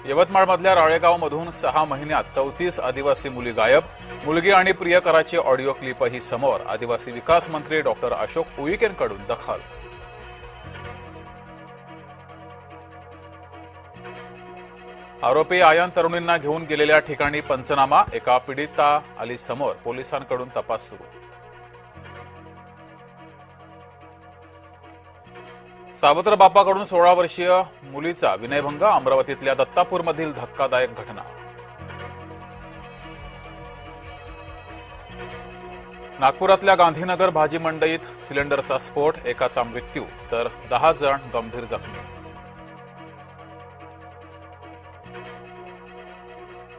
यवतमाळमधल्या राळेगावमधून 6 महिन्यात 34 आदिवासी मुली गायब. मुलगी आणि प्रियकराची ऑडिओ क्लिपही समोर. आदिवासी विकास मंत्री डॉक्टर अशोक उईकेंकडून दखल. आरोपी आयन तरुणींना घेऊन गेलेल्या ठिकाणी पंचनामा. एका पीडिता आली समोर. पोलिसांकडून तपास सुरू. सावत्र बापाकडून 16 वर्षीय मुलीचा विनयभंग. अमरावतीतल्या दत्तापूरमधील धक्कादायक घटना. नागपुरातल्या गांधीनगर भाजी मंडईत सिलेंडरचा स्फोट. एकाचा मृत्यू तर 10 जण गंभीर जखमी.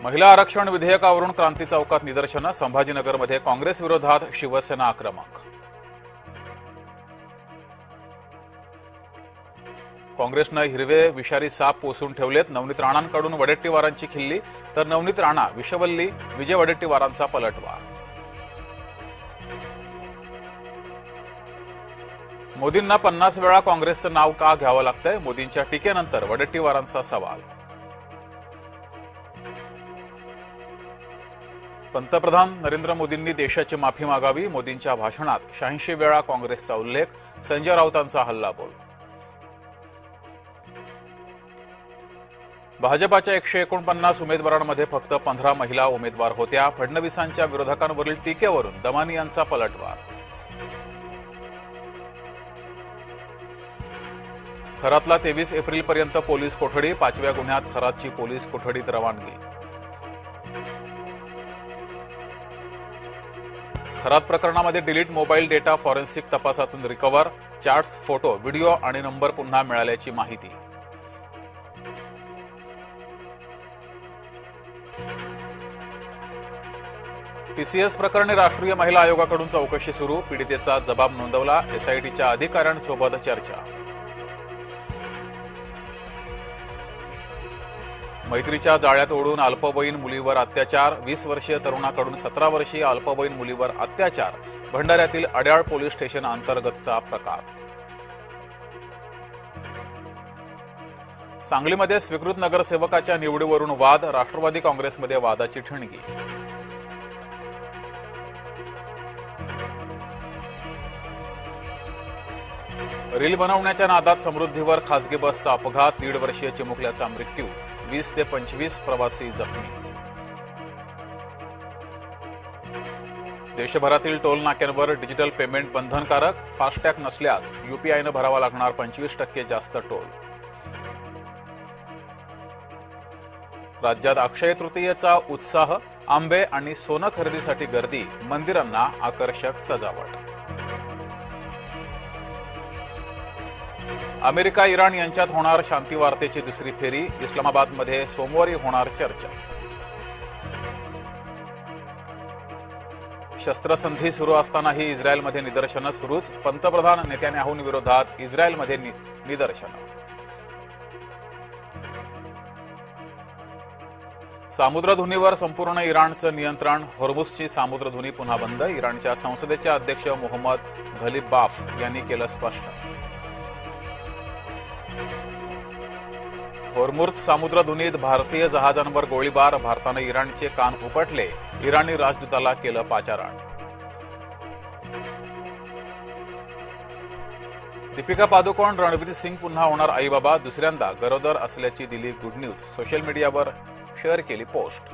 महिला आरक्षण विधेयकावरून क्रांती चौकात निदर्शनं. संभाजीनगरमध्ये काँग्रेस विरोधात शिवसेना आक्रमक. काँग्रेसनं हिरवे विषारी साप पोसून ठेवलेत. नवनीत राणांकडून वडेट्टीवारांची खिल्ली तर नवनीत राणा विषवल्ली विजय वडेट्टीवारांचा पलटवार. मोदींना 50 वेळा काँग्रेसचं नाव का घ्यावं लागतंय? मोदींच्या टीकेनंतर वडेट्टीवारांचा सवाल. पंतप्रधान नरेंद्र मोदींनी देशाची माफी मागावी. मोदींच्या भाषणात 86 वेळा काँग्रेसचा उल्लेख. संजय राऊतांचा हल्लाबोल. भाजपाच्या 149 उमेदवारांमध्ये फक्त 15 महिला उमेदवार होत्या. फडणवीसांच्या विरोधकांवरील टीकेवरून दमानी यांचा पलटवार. खरातला 23 एप्रिलपर्यंत पोलीस कोठडी. 5व्या गुन्ह्यात खरातची पोलीस कोठडीत रवानगी. खरात प्रकरणामध्ये डिलीट मोबाईल डेटा फॉरेन्सिक तपासातून रिकव्हर. चॅट्स, फोटो, व्हिडिओ आणि नंबर पुन्हा मिळाल्याची माहिती. टीसीएस प्रकरणी राष्ट्रीय महिला आयोगाकडून चौकशी सुरू. पीडितेचा जबाब नोंदवला. एसआयटीच्या अधिकाऱ्यांसोबत चर्चा. मैत्रीच्या जाळ्यात ओढून अल्पवयीन मुलीवर अत्याचार. 20 वर्षीय तरुणाकडून 17 वर्षीय अल्पवयीन मुलीवर अत्याचार. भंडाऱ्यातील अड्याळ पोलीस स्टेशन अंतर्गतचा प्रकार. सांगलीमध्ये स्वीकृत नगरसेवकाच्या निवडीवरून वाद. राष्ट्रवादी काँग्रेसमध्ये वादाची ठिणगी. रील बनवण्याच्या नादात समृद्धीवर खासगी बसचा अपघात. 1.5 वर्षीय चिमुकल्याचा मृत्यू. 20 ते 25 प्रवासी जखमी. देशभरातील टोल नाक्यांवर डिजिटल पेमेंट बंधनकारक. फास्टॅग नसल्यास यूपीआयनं भरावा लागणार 25% जास्त टोल. राज्यात अक्षय तृतीयेचा उत्साह. आंबे आणि सोनं खरेदीसाठी गर्दी. मंदिरांना आकर्षक सजावट. अमेरिका इराण यांच्यात होणार शांती वार्तेची दुसरी फेरी. इस्लामाबादमध्ये सोमवारी होणार चर्चा. शस्त्रसंधी सुरू असतानाही इस्रायलमध्ये निदर्शनं सुरूच. पंतप्रधान नेत्यान्याहूंविरोधात इस्रायलमध्ये निदर्शनं. सामुद्रधुनीवर संपूर्ण इराणचं नियंत्रण. होर्मुझची सामुद्रधुनी पुन्हा बंद. इराणच्या संसदेचे अध्यक्ष मोहम्मद घलिबाफ यांनी केलं स्पष्ट. होर्मुझ सामुद्रधुनीत भारतीय जहाजांवर गोळीबार. भारतानं इराणचे कान उपटले. इराणी राजदूताला केलं पाचारण. दीपिका पादुकोण रणवीर सिंग पुन्हा होणार आई बाबा. दुसऱ्यांदा गरोदर असल्याची दिली गुड न्यूज. सोशल मीडियावर शेअर केली पोस्ट.